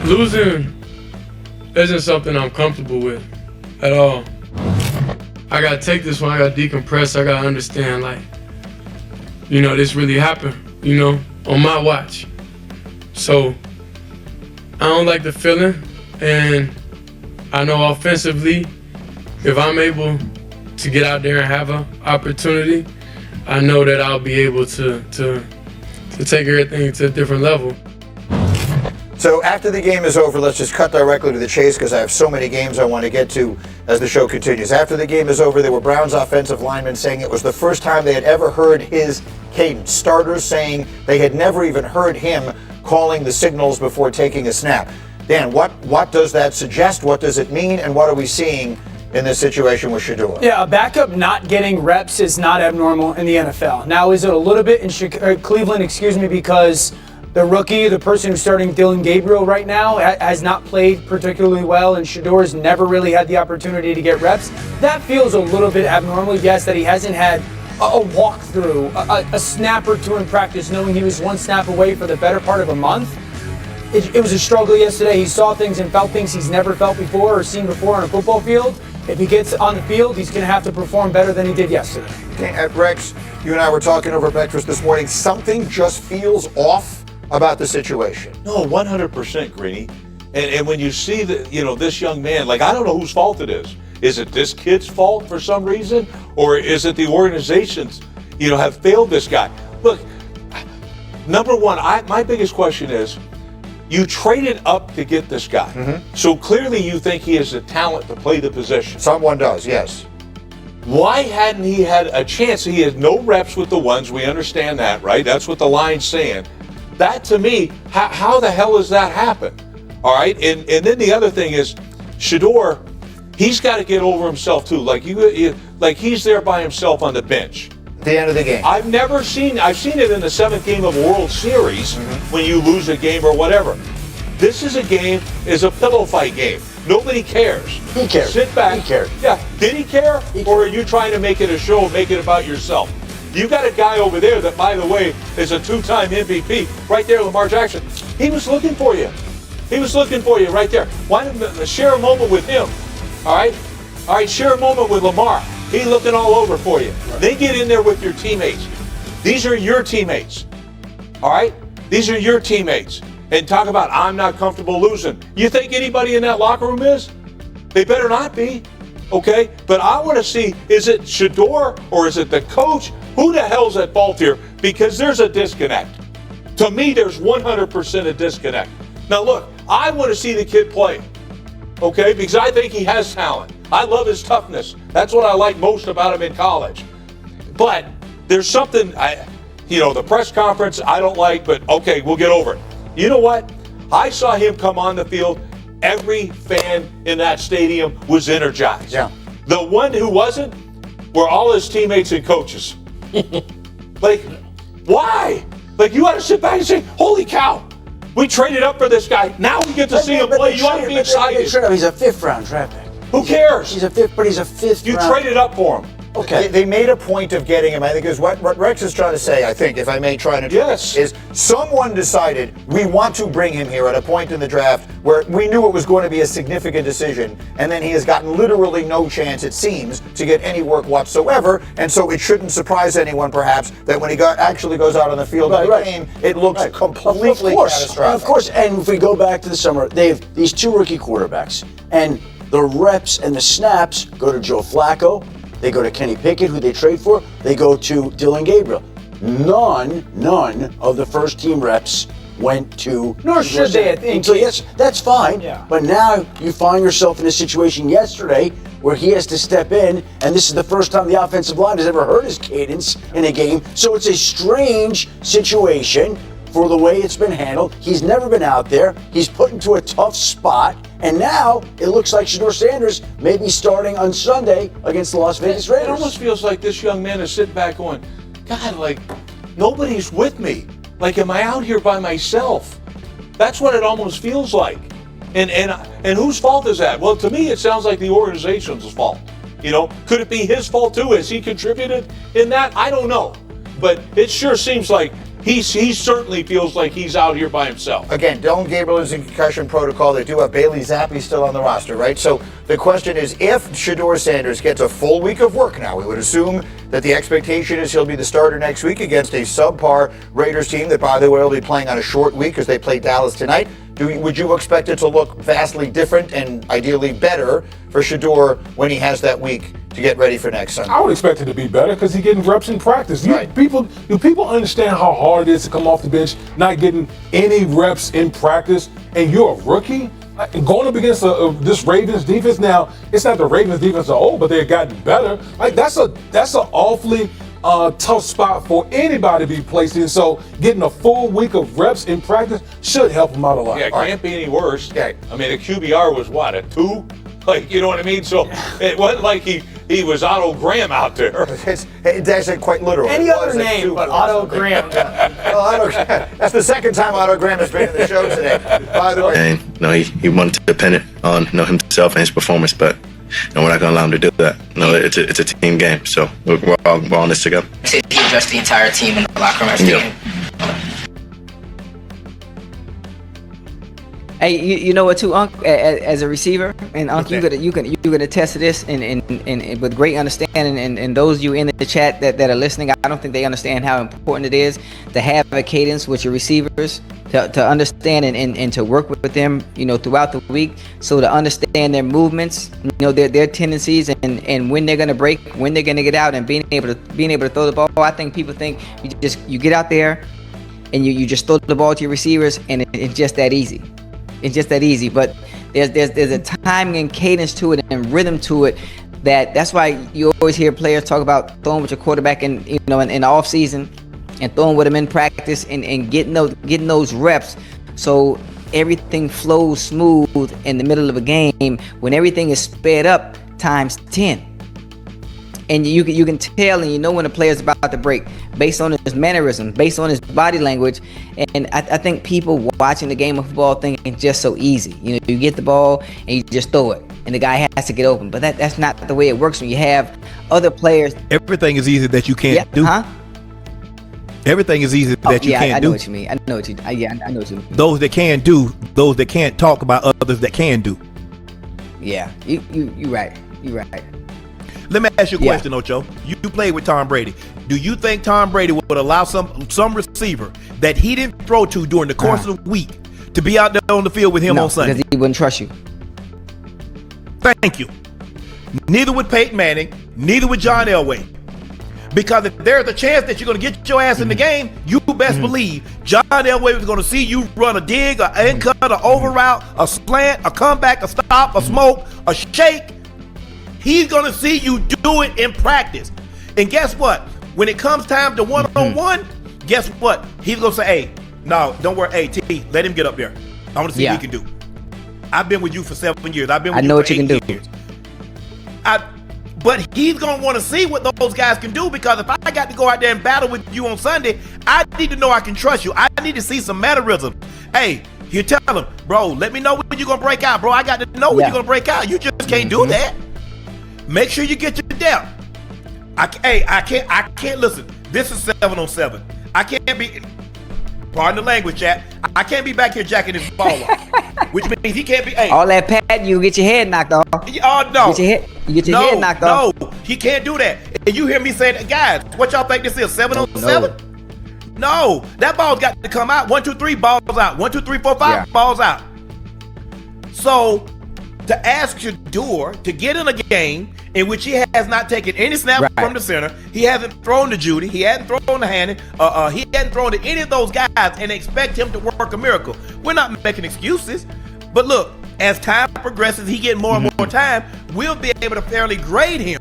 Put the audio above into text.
Losing isn't something I'm comfortable with at all. I gotta take this one, I gotta decompress, I gotta understand, like, you know, this really happened, you know, on my watch. So, I don't like the feeling, and I know offensively, if I'm able to get out there and have an opportunity, I know that I'll be able to take everything to a different level. So after the game is over, let's just cut directly to the chase because I have so many games I want to get to as the show continues. After the game is over, there were Browns offensive linemen saying it was the first time they had ever heard his cadence. Starters saying they had never even heard him calling the signals before taking a snap. Dan, what does that suggest? What does it mean? And what are we seeing in this situation with Shedeur? Yeah, a backup not getting reps is not abnormal in the NFL. Now, is it a little bit in Cleveland, because the rookie, the person who's starting Dillon Gabriel right now, has not played particularly well, and Shedeur's never really had the opportunity to get reps? That feels a little bit abnormal, yes, that he hasn't had a walkthrough, a snap or two in practice, knowing he was one snap away for the better part of a month. It was a struggle yesterday. He saw things and felt things he's never felt before or seen before on a football field. If he gets on the field, he's going to have to perform better than he did yesterday. At Rex, you and I were talking over breakfast this morning. Something just feels off about the situation. No, 100%, Greeny. And when you see that, this young man, like, I don't know whose fault it is. Is it this kid's fault for some reason? Or is it the organizations, have failed this guy? Look, number one, my biggest question is, you traded up to get this guy. Mm-hmm. So clearly you think he has the talent to play the position. Someone does, yes. Why hadn't he had a chance? He has no reps with the ones. We understand that, right? That's what the line's saying. That, to me, how the hell does that happen? All right? And then the other thing is, Shedeur, he's got to get over himself, too. Like he's there by himself on the bench. The end of the game. I've seen it in the 7th game of a World Series when you lose a game or whatever. This is a pillow fight game. Nobody cares. He cares. Sit back. He cared. Yeah. Did he care? Or are you trying to make it a show, make it about yourself? You got a guy over there that, by the way, is a 2-time MVP. Right there, Lamar Jackson. He was looking for you. He was looking for you right there. Why don't you share a moment with him? All right, share a moment with Lamar. He's looking all over for you. They get in there with your teammates. These are your teammates. All right? These are your teammates. And talk about, I'm not comfortable losing. You think anybody in that locker room is? They better not be. Okay? But I want to see, is it Shedeur or is it the coach? Who the hell's at fault here? Because there's a disconnect. To me, there's 100% a disconnect. Now look, I want to see the kid play. Okay? Because I think he has talent. I love his toughness. That's what I like most about him in college. But there's something, the press conference I don't like, but okay, we'll get over it. You know what? I saw him come on the field. Every fan in that stadium was energized. Yeah. The one who wasn't were all his teammates and coaches. Like, why? Like, you ought to sit back and say, holy cow, we traded up for this guy. Now we get to see him play. You ought to be excited. He's a 5th-round draft pick. Who cares? He's a 5th You round. traded up for him. Okay. They made a point of getting him, I think, is what Rex is trying to say, I think, if I may try to is someone decided we want to bring him here at a point in the draft where we knew it was going to be a significant decision, and then he has gotten literally no chance, it seems, to get any work whatsoever, and so it shouldn't surprise anyone, perhaps, that when he actually goes out on the field in the game, it looks completely catastrophic. Of course, and if we go back to the summer, they have these 2 rookie quarterbacks, and the reps and the snaps go to Joe Flacco. They go to Kenny Pickett, who they trade for. They go to Dillon Gabriel. None of the first team reps went to. Nor should they, I think. So yes, that's fine. Yeah. But now you find yourself in a situation yesterday where he has to step in, and this is the first time the offensive line has ever heard his cadence in a game. So it's a strange situation for the way it's been handled. He's never been out there. He's put into a tough spot. And now it looks like Shedeur Sanders may be starting on Sunday against the Las Vegas Raiders. It almost feels like this young man is sitting back going, God, like, nobody's with me. Like, am I out here by myself? That's what it almost feels like. And whose fault is that? Well, to me, it sounds like the organization's fault. Could it be his fault too? Has he contributed in that? I don't know. But it sure seems like he certainly feels like he's out here by himself. Again, Dillon Gabriel is in concussion protocol. They do have Bailey Zappi still on the roster, right? So the question is, if Shedeur Sanders gets a full week of work now, we would assume that the expectation is he'll be the starter next week against a subpar Raiders team that, by the way, will be playing on a short week because they play Dallas tonight. Would you expect it to look vastly different and ideally better for Shedeur when he has that week to get ready for next Sunday? I would expect it to be better because he's getting reps in practice. Do people understand how hard it is to come off the bench, not getting any reps in practice, and you're a rookie? Going up against this Ravens defense now, it's not the Ravens defense at all, but they've gotten better. Like that's an awfully tough spot for anybody to be placed in. So getting a full week of reps in practice should help him out a lot. Yeah, it can't be any worse. I mean, the QBR was what, a 2? Like, you know what I mean? So it wasn't like he was Otto Graham out there. It's actually quite literal. Any other name but Otto Graham. Well, that's the second time Otto Graham has been in the show today. By the way, and he wanted to depend on himself and his performance, but we're not going to allow him to do that. It's a team game, so we're all in this together. He addressed the entire team in the locker room after the game. Hey, you know what too, Unc? As a receiver, and Unc, you can attest to this, and with great understanding, and those of you in the chat that are listening, I don't think they understand how important it is to have a cadence with your receivers, to understand and to work with them, throughout the week, so to understand their movements, their tendencies, and when they're gonna break, when they're gonna get out, and being able to throw the ball. I think people think you get out there, and you just throw the ball to your receivers, and it's just that easy. It's just that easy, but there's a timing and cadence to it and rhythm to it. That's why you always hear players talk about throwing with your quarterback in the off season, and throwing with him in practice, and getting those reps, so everything flows smooth in the middle of a game when everything is sped up times 10. And you can tell, and when a player's about to break based on his mannerisms, based on his body language. And I think people watching the game of football think it's just so easy. You get the ball and you just throw it, and the guy has to get open. But that's not the way it works when you have other players. Everything is easy that you can't do. Huh? Everything is easy that you can't do. I know what you mean. I know what you mean. Those that can do, those that can't talk about others that can do. Yeah, you're right. You're right. Let me ask you a question, Ocho. You played with Tom Brady. Do you think Tom Brady would allow some receiver that he didn't throw to during the course of the week to be out there on the field with him on Sunday? Because he wouldn't trust you. Thank you. Neither would Peyton Manning, neither would John Elway. Because if there's a chance that you're going to get your ass in the game, you best believe John Elway was going to see you run a dig, an end cut, an over route, a slant, a comeback, a stop, a smoke, a shake. He's going to see you do it in practice. And guess what? When it comes time to one-on-one, guess what? He's going to say, hey, no, don't worry. Hey, T, let him get up there. I want to see what he can do. I've been with you for 7 years. I've been with you for 8 years. But he's going to want to see what those guys can do, because if I got to go out there and battle with you on Sunday, I need to know I can trust you. I need to see some mannerisms. Hey, you tell him, bro, let me know when you're going to break out, bro. I got to know when you're going to break out. You just can't do that. Make sure you get your depth. I can't listen. This is 7-on-7. I can't be, pardon the language, chat. I can't be back here jacking his ball off, which means he can't be. Hey, all that pat, you get your head knocked off. Oh no, you get your head knocked off. No, he can't do that. And you hear me say that, guys? What y'all think this is? 7-on-7? No, that ball's got to come out. 1, 2, 3, balls out. 1, 2, 3, 4, 5, balls out. So, to ask Shedeur to get in a game in which he has not taken any snaps from the center, he hasn't thrown to Judy, he hasn't thrown to Hannon, he hasn't thrown to any of those guys, and expect him to work a miracle. We're not making excuses, but look, as time progresses, he gets more and more time, we'll be able to fairly grade him